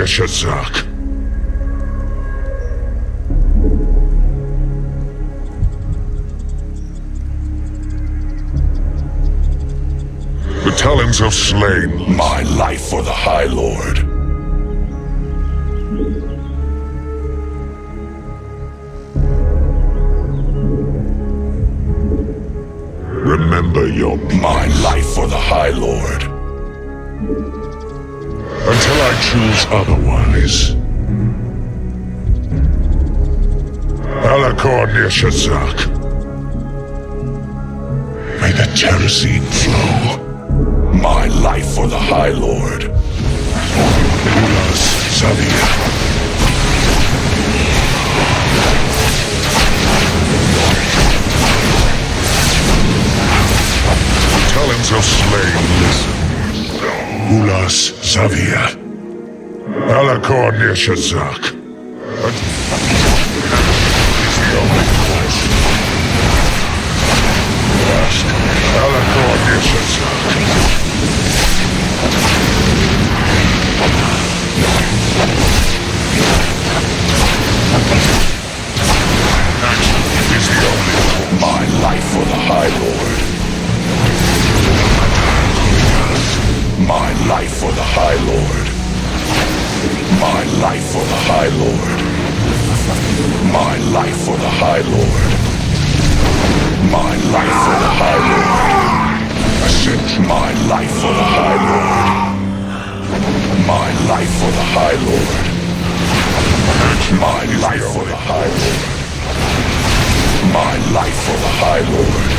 Shazak. The talons have slain. My life for the High Lord. Remember your My life for the High Lord. until I choose otherwise. Alakor near Shazak. May the Terrazine flow. My life for the High Lord. Ulas Zavia. Talons of slain, listen. Ulas Zavia. Alakor near Shazak. Is the only course. Alakor near Shazak. Action is the only course. My life for the High Lord. My life for the High Lord. My life for the High Lord. My life for the High Lord. My life for the High Lord. Ascend my life for the High Lord. My life for the High Lord. My life for the High Lord. My life for the High Lord.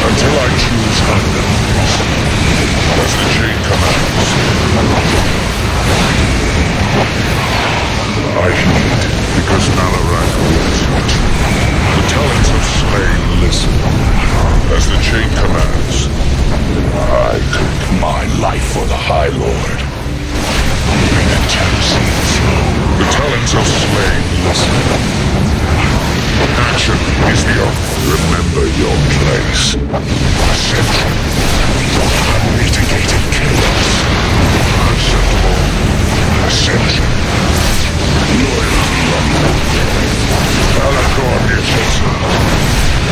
Until I choose otherwise. As the chain commands. I heed, because Malarak wills it. The talents of slain listen. As the chain commands. I take my life for the High Lord. May the Terrazine flow. The talents of slain listen. Action is the only. Remember your place. Ascension. Unmitigated chaos. Unacceptable. Ascension. Loyalty. Alakor near Shazak.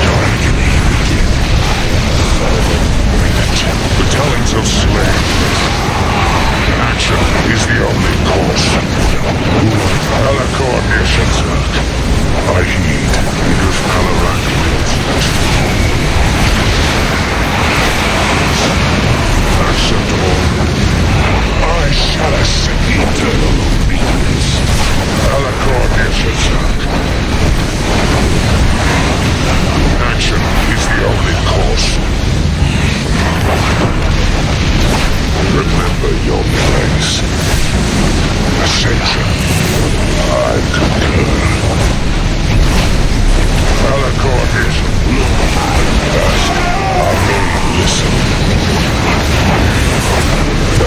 Your agony begins. The talents of slain. Action is the only course. Alakor near Shazak. I heed, because Malarak wills it. Acceptable. I shall ascend the eternal obedience. Alakor near Shazak. Action is the only course. Remember your place. Ascension. I concur. Alakor near Listen.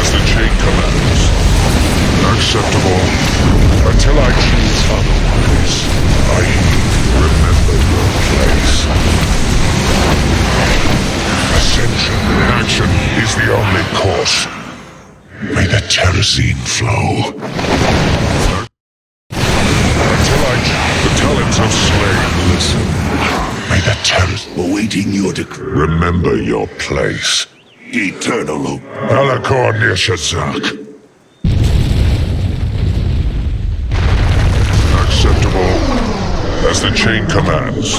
as the chain commands. Acceptable. Until I choose otherwise. I remember your place. Ascension. Action is the only course. May the Terrazine flow. Until I choose the talents of slain listen. May the Terrazine awaiting your decree. Remember your place. Eternal Alakor near Shazak. Acceptable. As the chain commands.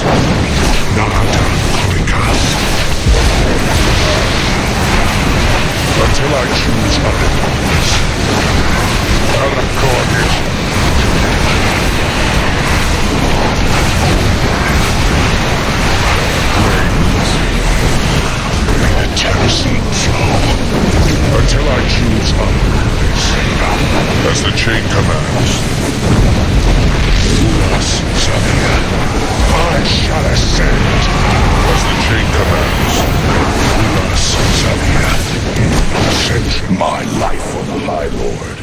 Narada Korikas. Until I choose otherwise. Alakor near May the Terrazine flow. Until I choose otherwise. As the chain commands. Ulas Zavia. I shall ascend. As the chain commands. Ulas Zavia. Ascension. My life for the High Lord.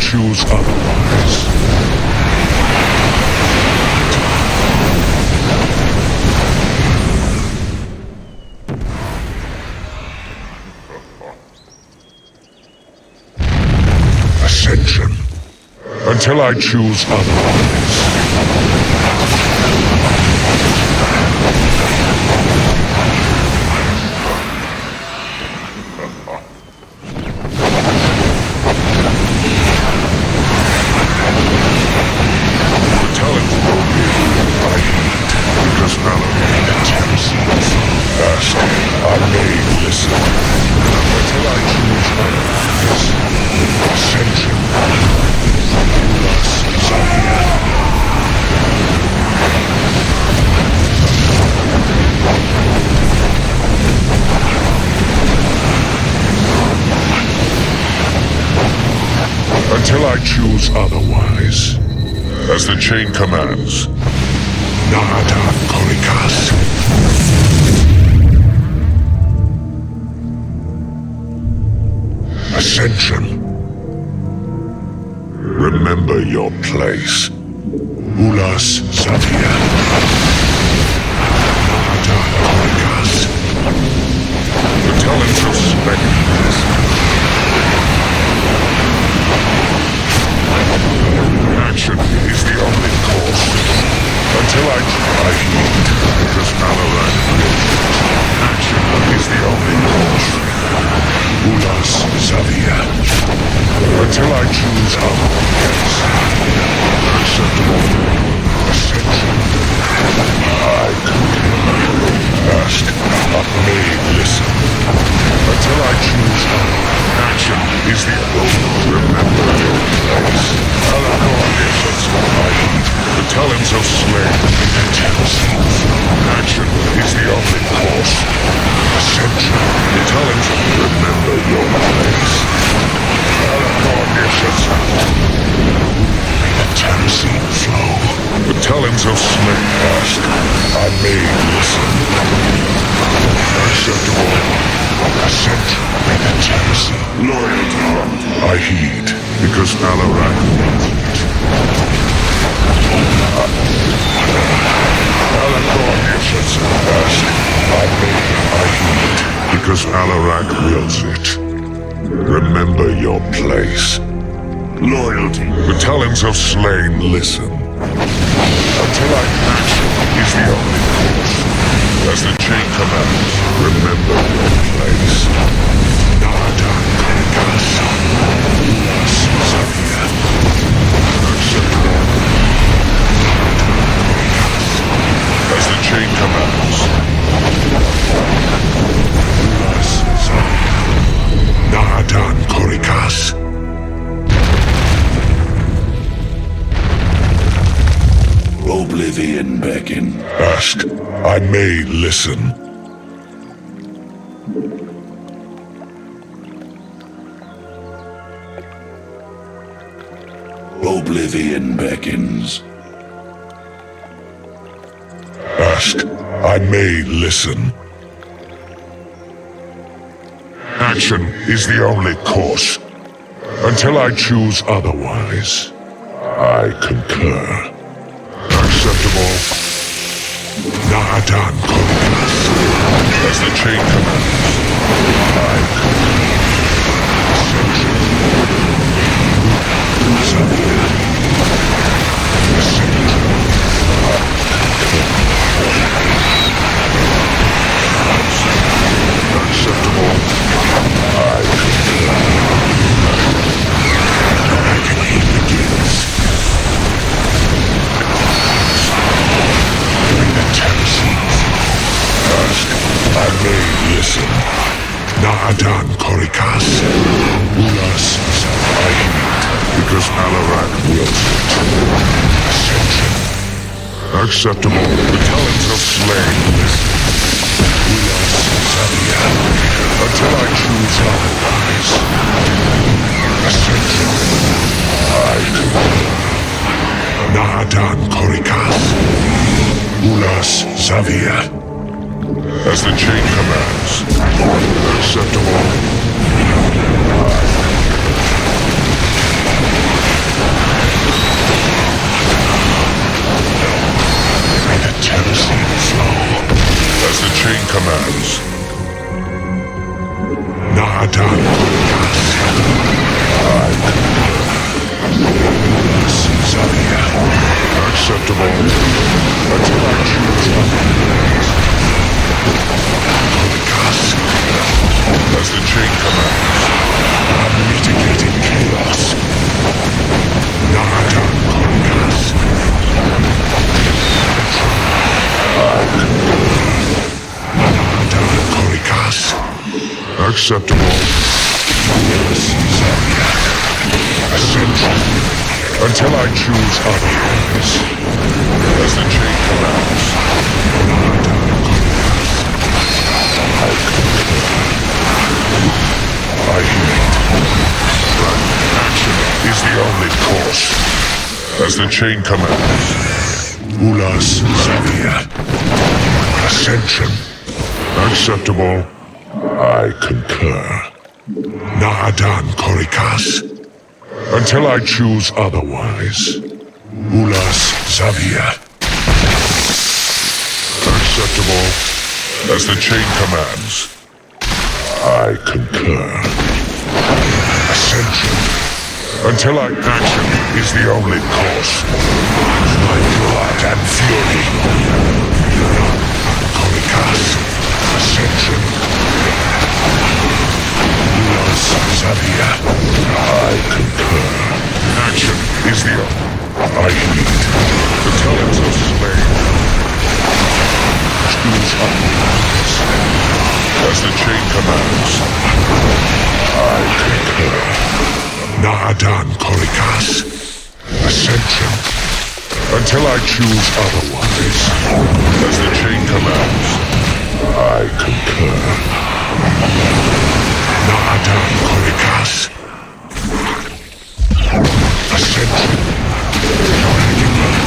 choose otherwise. Ascension. Until I choose otherwise. Until I choose otherwise. As the chain commands. Nada Korikas. Ascension. Remember your place. Ulas Savia. Nada Korikas. The talents of specters. Action is the only course. Until I heed, because Malaran will. Action is the only course. Ulas Zavia. Until I choose otherwise. Acceptable. Ascension. I ask, but may listen. Until I choose otherwise. Action is the only. Remember your place. The talents of slain. Action is the only course. Ascension. The talents of remember your place. The Terracine flow. The talents of slain. Ask. I may listen. Acceptable. Ascension. The Terracine. Loyalty. I heed. Because Alarak wants it. I heed. Because Alarak wills it. Remember your place. Loyalty. The talents of slain listen. Until I action is the only course. As the chain commands, remember your place. Nada Korikas. Ulas Zavia. As the chain commands. Ulas Zavia. Nada Korikas. Oblivion beckon. Ask, I may listen. Oblivion beckons. Ask, I may listen. Action is the only course. Until I choose otherwise, I concur. Acceptable. Na'adan Korikas. As the chain commands, I concur. Ascension. Zavia. Ascension. Acceptable. I concur. Reckoning begins. The Terracines. Ask, I may listen. Na'adan Korikas. Ulas Zavia. Because Alarak wills it. Ascension. Acceptable. The talents of slain listen. Ulas Zavia. Until I choose otherwise. Ascension. I concur. Na'adan Korikas. Ulas Zavia. As the chain commands. Acceptable. commands. Na'adan Korikas. Acceptable until I choose otherwise. Korikas. As the chain commands. I'm mitigating chaos. Na'adan Korikas. Na'adan Korikas. Acceptable. Ascension. Until I choose otherwise. As the chain commands. I hear it. Action is the only course. As the chain commands. Ulas Xavier. Ascension. Acceptable. I concur. Na'adan Korikas. Until I choose otherwise. Ulas Xavier. Acceptable. As the chain commands. I concur. Ascension. Until action is the only course. My blood and fury. Korikas. Ascension. Ulas Xavier. I concur. Action is the only. I heed. The talents of slain. Choose otherwise. As the chain commands. I concur. Na'adan Korikas. Ascension. Until I choose otherwise. As the chain commands. I concur. Na'adan Korikas. Ascension.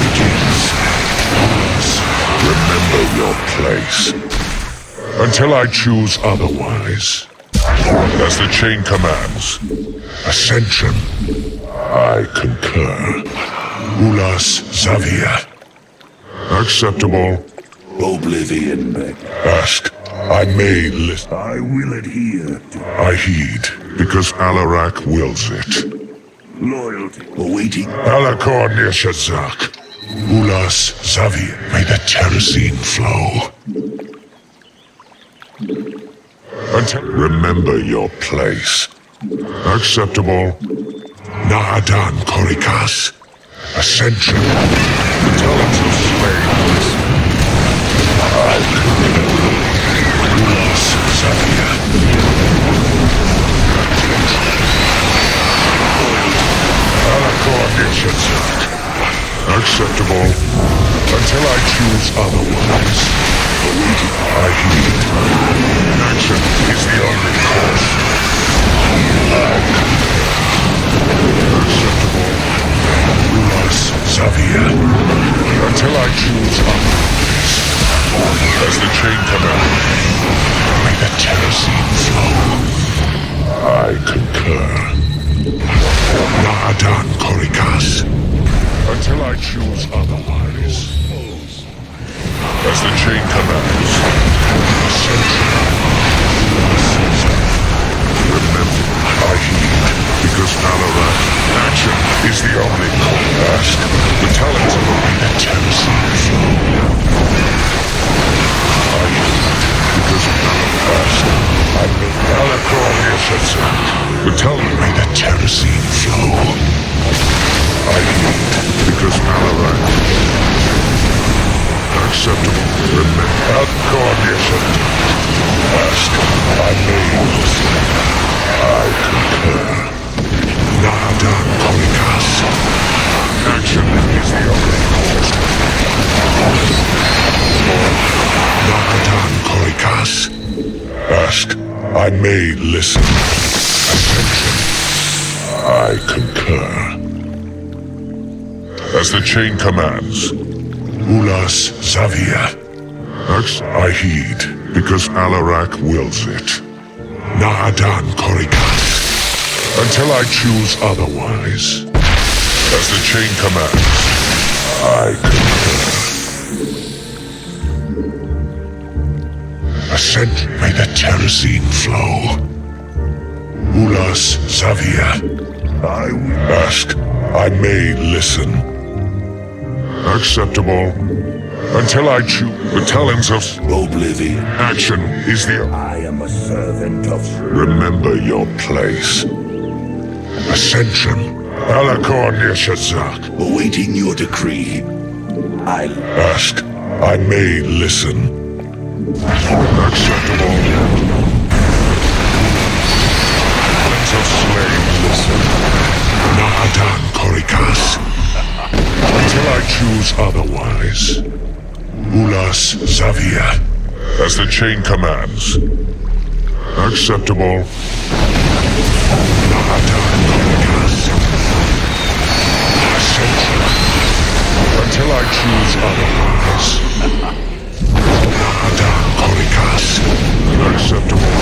Begins. Remember your place. Until I choose otherwise. As the chain commands. Ascension. I concur. Ulas Xavier. Acceptable. Oblivion. Ask. I may listen. I will adhere. I heed, because Alarak wills it. Loyalty. Awaiting. Alakor Nishazak. Ulas Xavier. May the terracine flow. Until remember your place. Acceptable. Na'adan Korikas. Ascension. The talents of slaves. I Ulas Xavier. Alakor Nishazak. Acceptable. Until I choose otherwise. I heed. Action is the only course. Acceptable. Ulas Xavier. Until I choose otherwise. As the chain commands. May the terracine flow. I concur. Na'adan Korikas. Until I choose otherwise. As the chain commands. Remember, I heed, because Alarak action is the only task. The talents of the terracine flow. I heed, because Alarak I make Alakor Nishazak. The talent may the terracine flow. I heed, because Alarak acceptable. Remember, Alakor Nishazak. Ask, I may listen. I concur. Na'adan Korikas. Action is the only course. Na'adan Korikas. Ask, I may listen. Ascension. I concur. As the chain commands. Ulas Xavier. I heed, because Alarak wills it. Na'adan Korikas. Until I choose otherwise. As the chain commands. I concur. Ascend, may the terracine flow. Ulas Xavier. I will ask, I may listen. Acceptable. Until I choose the talents of Oblivion. action is the... I am a servant of... Remember your place. Ascension. Alakor Nishazak. Awaiting your decree. I Ask, I may listen. Acceptable. Talents of slain, listen. Naadan Korikas. Until I choose otherwise. Ulas Xavier. As the chain commands. Acceptable. Naadan Korikas. Ascension. Until I choose otherwise. Naadan Korikas. Acceptable.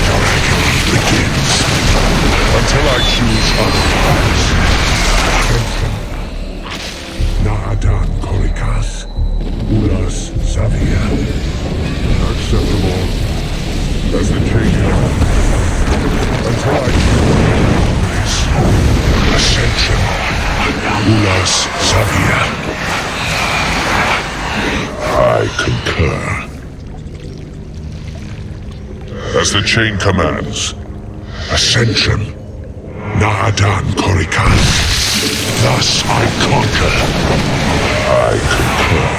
Your agony begins. Until I choose otherwise. Naadan Korikas. Ulas Xavier. Acceptable. As the chain commands. Until I choose otherwise. Ascension. Ulas Xavier. I concur. As the chain commands. Ascension. Naadan Korikas. Thus I conquer. I concur.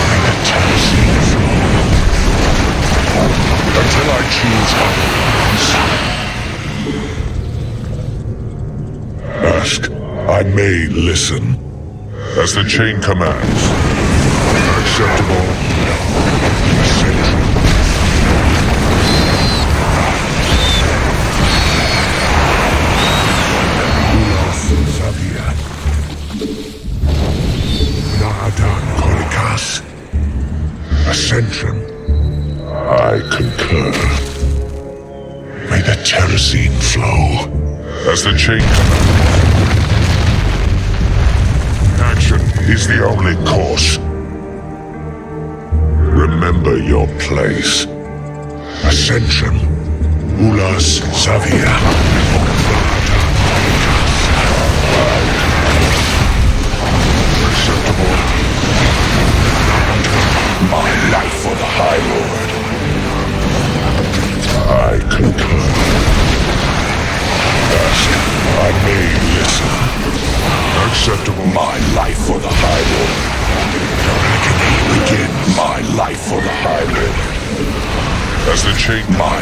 May the terracine flow. Until I choose otherwise. Ask, I may listen. As the chain commands. Acceptable. Ascension. Xavier. Naadan Korikas. Ascension. I concur. May the terracine flow. As the chain commands. Action is the only course. Remember your place. Ascension. Ulas Xavier. Acceptable. my life for the High Lord. I concur. Ask, I may listen. Acceptable. My life for the High Lord. Your agony begins. My life for the High Lord. As the chain My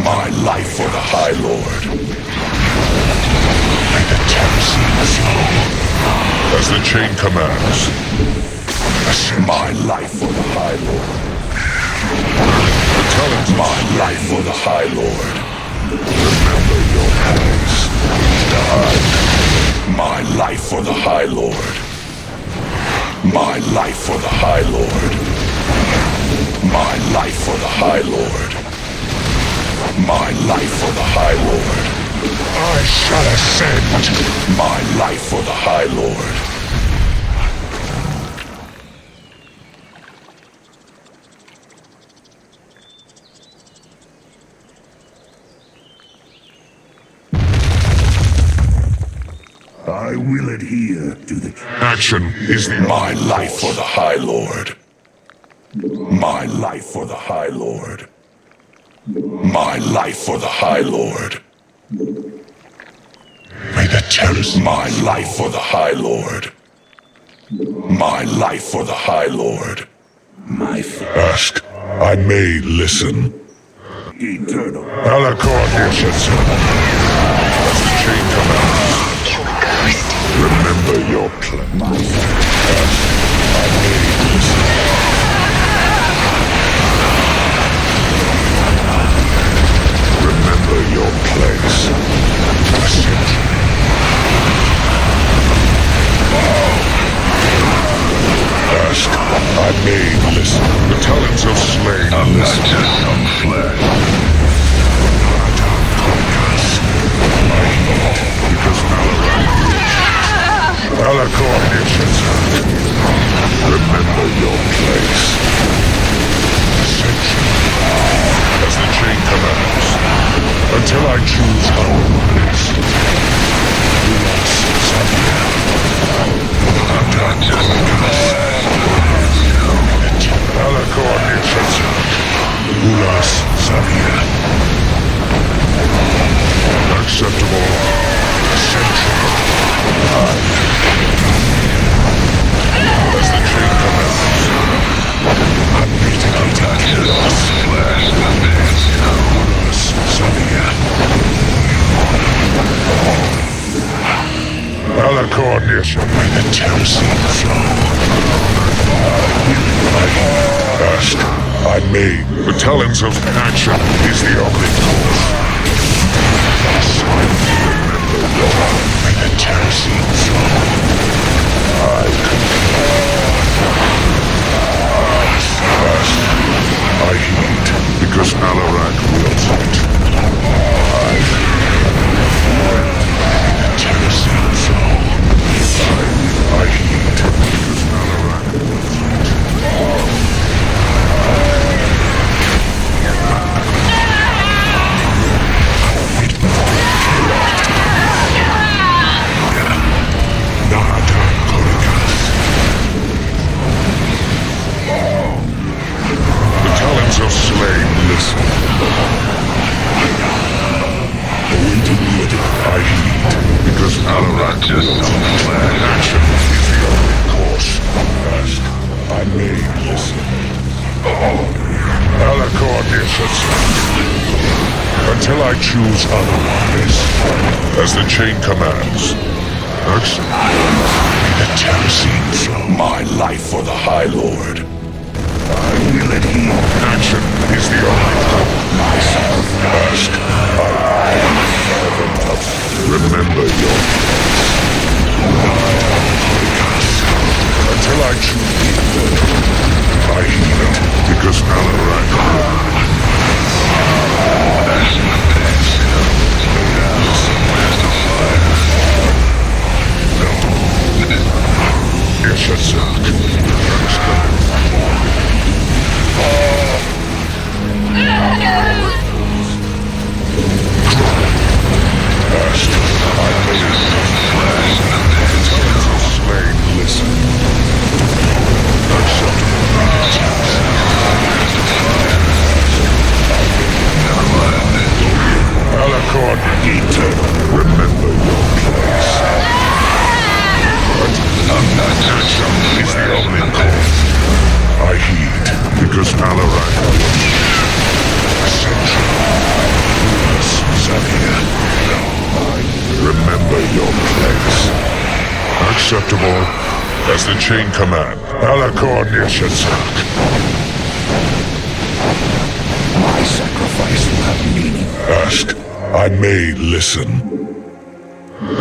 My life for the High Lord. May the terracine flow. As the chain commands. My life for the High Lord. The talent. My life for the High Lord. Remember your place. My life for the High Lord. My life for the High Lord. My life for the High Lord. My life for the High Lord. I shall ascend. My life for the High Lord. I will adhere to the... Action is the My life for the High Lord. My life for the High Lord. My life for the High Lord. May the terracine. My life for the High Lord. My life for the High Lord. My Ask, I may listen. eternal. Alakor Nishitsu. As the chain commands. Kill a ghost. Remember your plan. Ask, I may listen. Remember your place. Ascension. Ask, I may listen. The talents of slain. I'm not just some flesh. Because Alakor Until I choose otherwise. Ulas Xavier. Alakor Nishazak. Ulas Xavier. Acceptable. Essential. As the chain commands. Unbeaten attack. Ulas Xavier. Alakor Nishazak. May the terracine flow. Ask, I may. The talons of action is the only course. May the terracine flow. I ask, I heed, because Alarak wills it. May the terracine flow. I heed, because Alarak wills it. Of slain, listen. I heed, because Alarak wills action is the only course. Ask, I may listen. Alakor Nishazak. Until I choose otherwise, as the chain commands. Accept. May the terracine flow. My life for the High Lord. I will adhere. Action is the only hope. Myself ask. I am a servant of... Remember your place. Until I choose I heed it, because Alarak acceptable as the chain command. Alakor Nishazak. My sacrifice will have meaning. Ask, I may listen.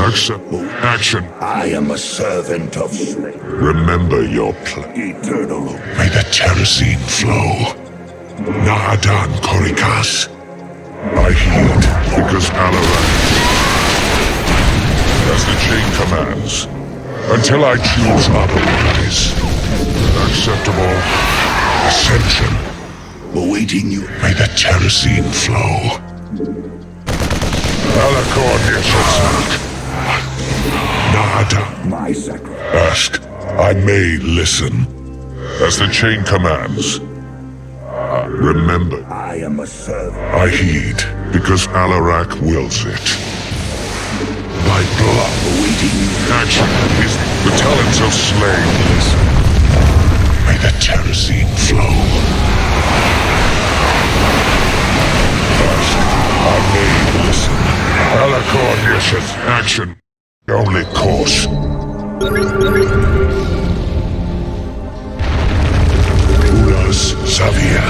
Acceptable action. I am a servant of slavery. Remember your place. Eternal. May the terracine flow. Naadan Korikas. I heed because Alarak. As the chain commands. Until I choose otherwise. Acceptable. Ascension. Awaiting you. May the terracine flow. Alakor Nishazak. Nada. My sacrifice. Ask, I may listen. As the chain commands. Remember. I am a servant. I heed, because Alarak wills it. By blood. Awaiting you. Action is the talons of slain. Listen. May the terracine flow. I may listen. Alakor Nishaz. Action. Only course. Ulas Xavier.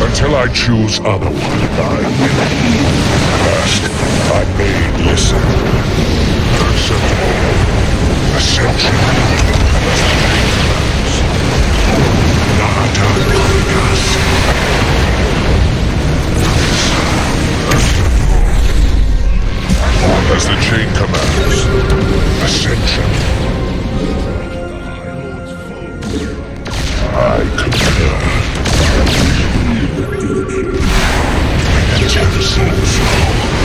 Until I choose otherwise. I will heed. Ask. I may listen. Acceptable. Ascension. Nada Korikas. As the chain commands. Ascension. I concur. May the terracine flow.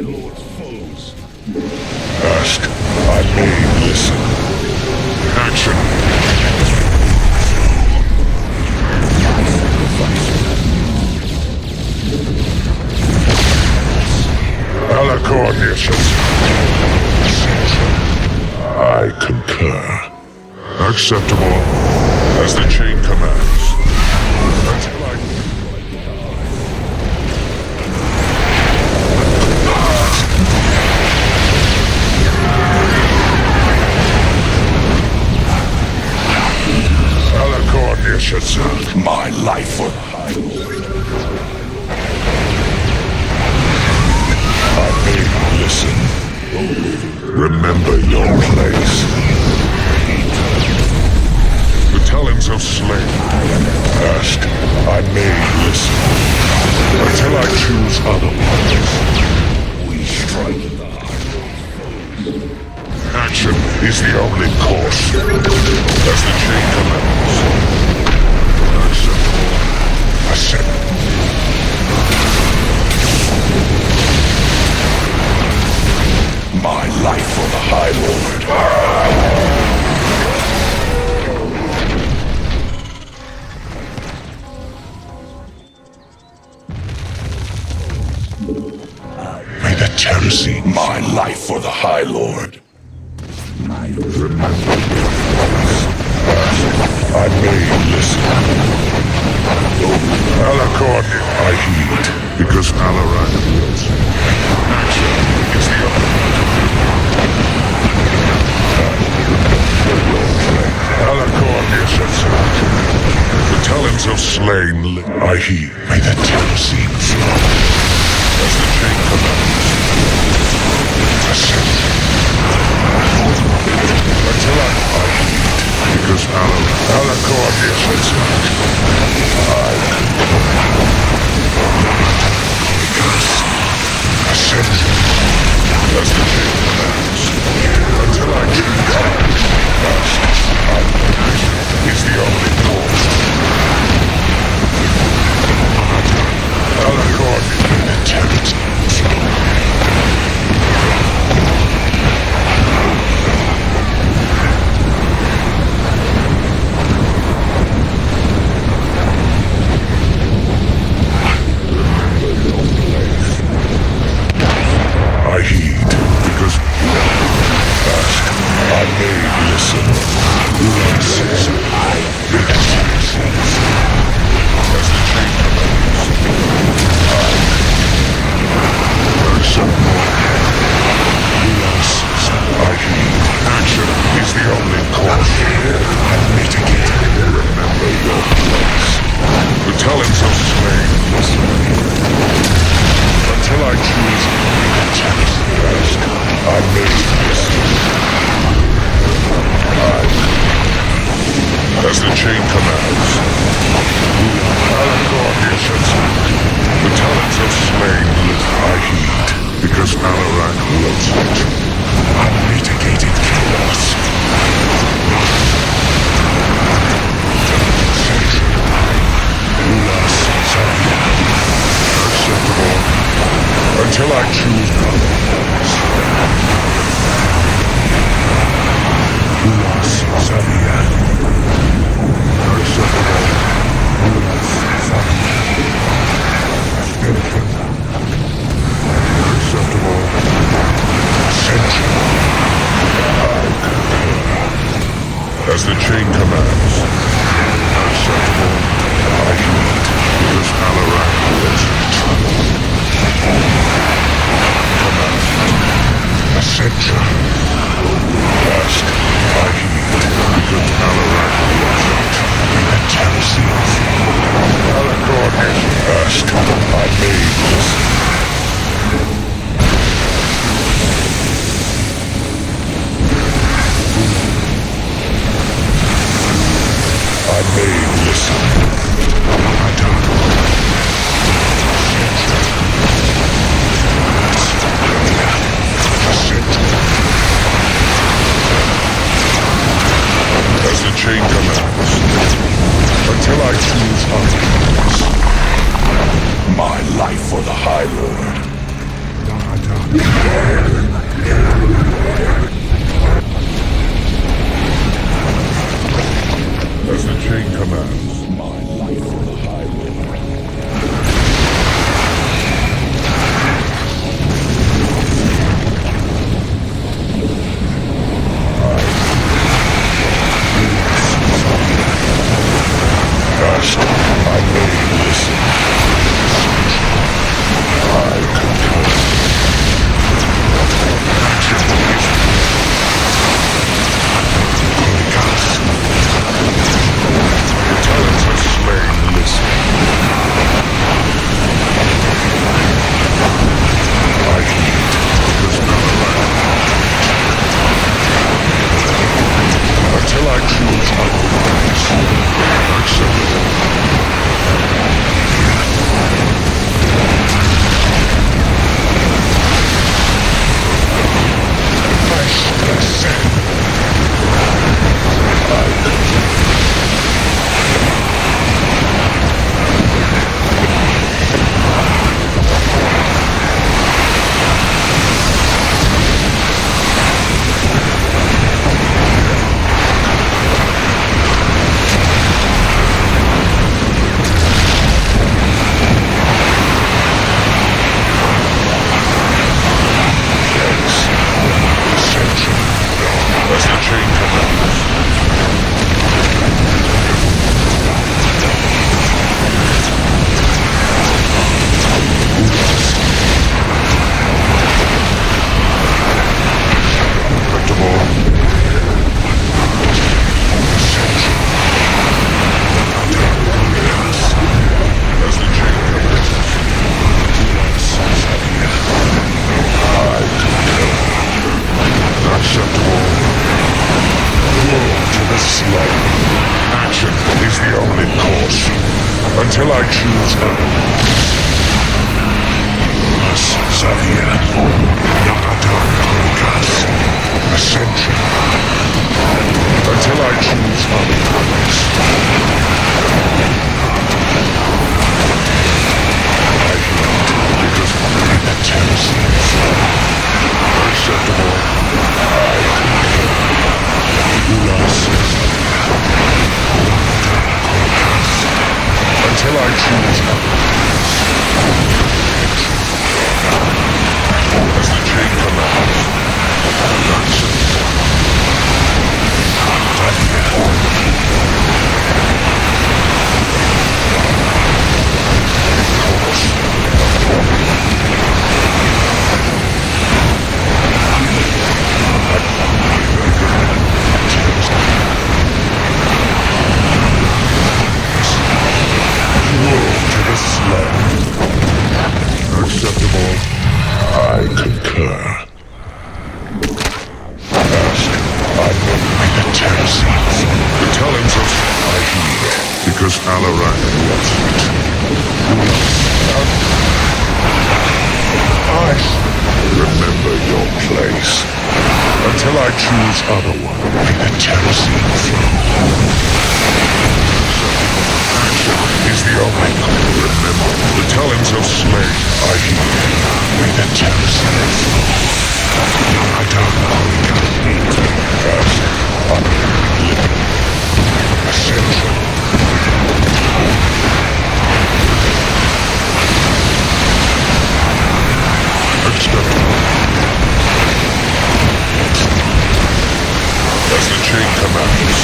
lord's foes. Ask, I may listen. Action. My sacrifice. Alacor Nishas. I concur. Acceptable. As the chain commands. Until I... Alacor Nishas. My life for the High Lord. I may listen. Remember your place. The talons of slain. Ask, I may listen. Until I choose otherwise. We strike the heart. Action is the only course. As the chain commands. Acceptable. Accept. My life for the High Lord. May the Terrace, my life for the High Lord. I may listen. Alacor, I heed. because Alarak wills. Action is the only. Alacor Nishas. The talons of slain. I heed. May the Terrace flow. As the chain commands. Until I heed. Because Alacor Nishas. Ascension. As the chain commands. Until I choose is the only course. Alacor The Terrace flow. I heed, because ask, I may listen. Lord says, I as the chain commands. I heed. Action is the only course. And mitigate. Remember your place. The talons of slain. Until I choose. Ask, I may listen. As the chain commands. Alacor Nishas. The talons of slain. I heed. Because Alarak wills it. Unmitigated chaos. Acceptable. Until I choose otherwise. As the chain commands. Acceptable. I heed. Because Alarak wills it. Command. Ascension. Ask, I heed. Because Alarak wills it. The Terrace. Alacor Nishas. Ask, I may listen. As the chain commands. My life for the High Lord. First, I may listen. I concur. Talents of slain, listen. I heed, because until I choose otherwise. Acceptable. I shall ascend. As the chain commands. Action is the only course, until I choose otherwise. Xavier, Ascension, until I choose otherwise. I hate because the Terracines. Acceptable. Until I choose otherwise. As the chain commands. Acceptable. I concur. First, I will be the Terracines. The talents of I heed, because Alarak loves it. I remember your place. Until I choose otherwise. Be the Terracines. Is the only remember the talents of slain I heed with the Terracines. I don't know. First, Ascension. Acceptable. As the chain commands.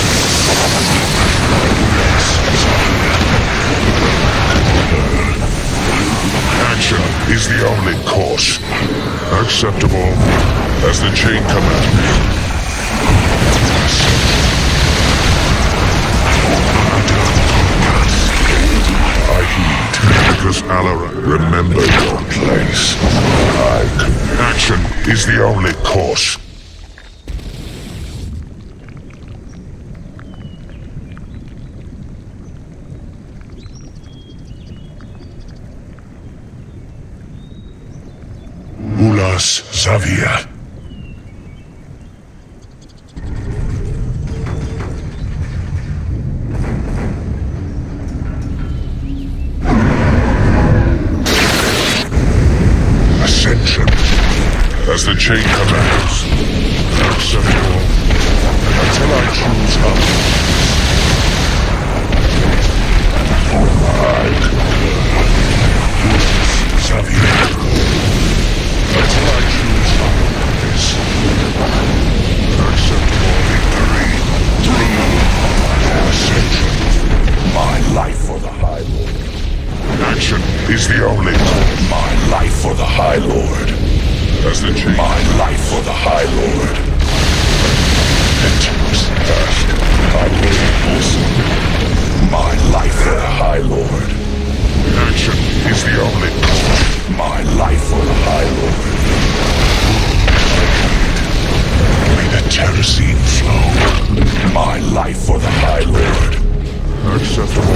Action is the only course. Acceptable as the chain commands. I heed because Alara remember your place. Action is the only course. Xavier. Ascension. As the chain commands. Acceptable. Until I choose otherwise. I concur. Xavier. Until I choose otherwise. Acceptable victory. Ascension. My life for the High Lord. Action is the only call. My life for the High Lord. As the chain. My life for the High Lord. Enters fast. I will listen. My life for the High Lord. Action is the only call. My life for the High Lord. May the terracine flow. My life for the High Lord. Acceptable.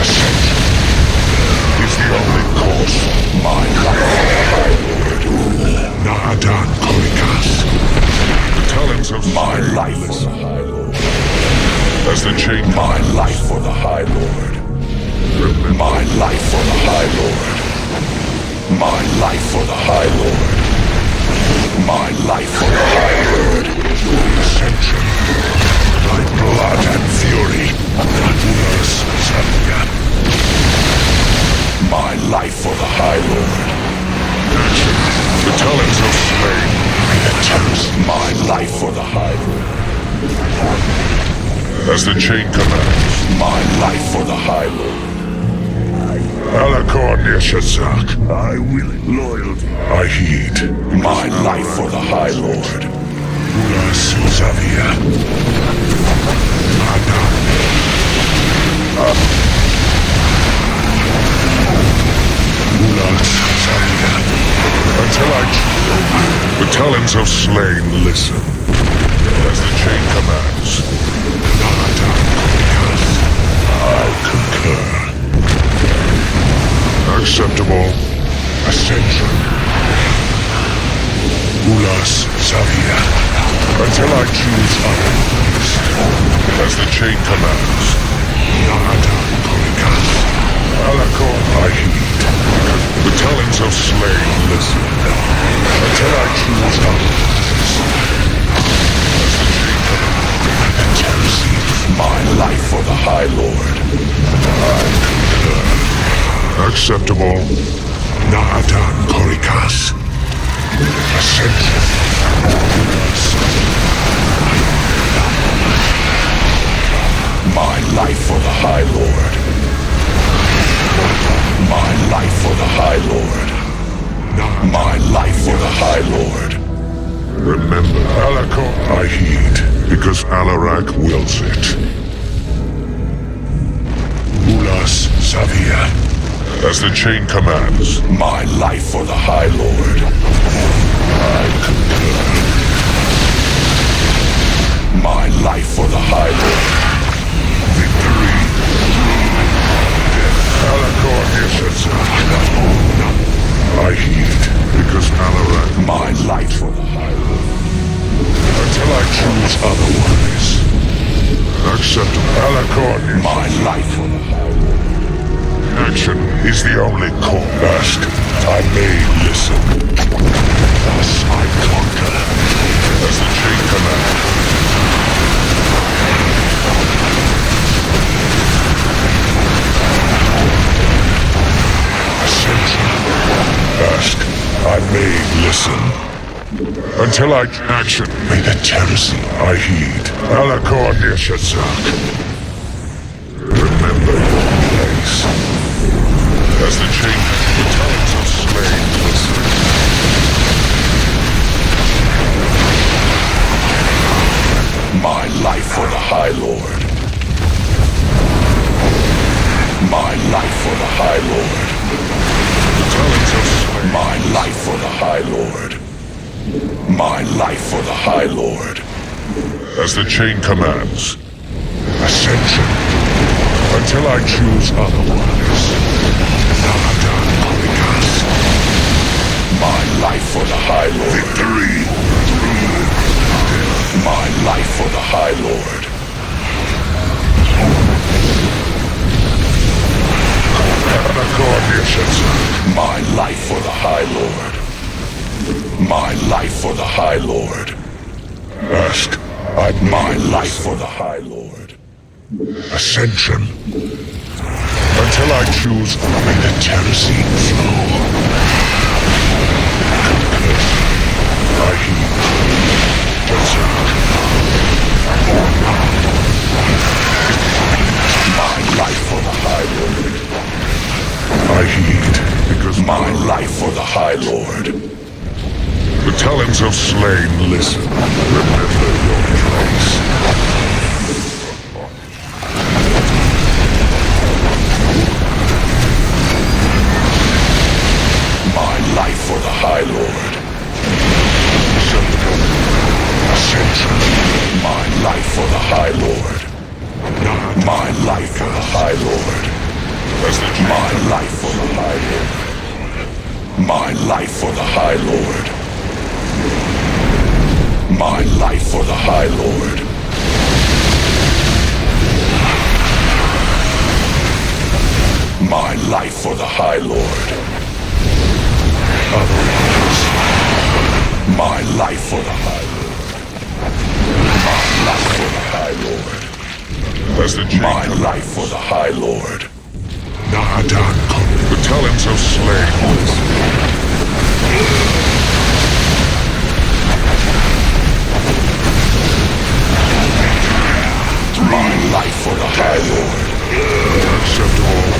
Ascension is the only course. My life for the High Lord. Naadan Korikas. The talents of My Slayer. life for the High Lord. As the chain. My life for the High Lord. My life for the High Lord. My life for the High Lord. My life for the High Lord. Ascension. My blood and fury. My life for the High Lord. Action. The talents of Slayer. My life for the High Lord. As the chain commands. My life for the High Lord. Alakor Nishazak. I will loyalty. I heed. My life for the High Lord. Ulas Xavier. Adan. Ulas Xavier. Until I choose. The talents of slain listen. As the chain commands. Naadan Korikas. I concur. Acceptable. Ascension. Ulas Xavier. Until I choose otherwise. As the chain commands. Naadan Korikas. Alakor I heed. The talents of slain listen. Until I choose otherwise. As the chain commands. The terracine. My life for the High Lord. I concur. Acceptable. Naadan Korikas. Ascension. My life for the High Lord. My life for the High Lord. My life for the High Lord. Remember, Alakor I heed, because Alarak wills it. Ulas Xavier. As the chain commands. My life for the High Lord. I concur. My life for the High Lord. Victory. Alakor Nishazak. I heed, because Alarak. My life for the High Lord. Until I choose otherwise. Acceptable. Alakor Nishazak. My life for the High Lord. Action is the only course. Ask, I may listen. Thus I conquer. As the chain commands. Ascension. Ask, I may listen. Until I action. May the terracine I heed. Alakor Nishazak. Remember your place. As the chain, the talents of slain listen. My life for the High Lord. My life for the High Lord. The talents of slain. My life for the High Lord. My life for the High Lord. As the chain commands. Ascension. Until I choose otherwise. Naadan Korikas. My life for the High Lord. Victory. My life for the High Lord. Alakor Nishazak. My life for the High Lord. My life for the High Lord. Ask. I My life for the High Lord. Ascension. Until I choose, may the terracine flow. I heed. Berserk. My life for the High Lord. I heed, because My life for the High Lord. the talons of slain listen. Remember your choice. My life for the High Lord. Ascension. My life for the High Lord. My life for the High Lord. My life for the High Lord. My life for the High Lord. My life for the High Lord. My life for the High Lord. My life for the High Lord. My life for the High Lord. As the My life for the High Lord. Nahadan come. The talons of slain listen. My life for the High Lord. Accept all.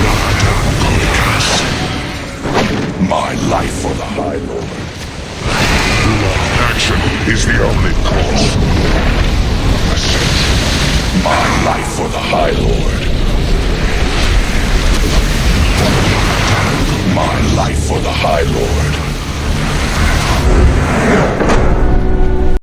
Nahadan Kolikas. My life for the High Lord. Action is the only course. Ascension. My life for the High Lord.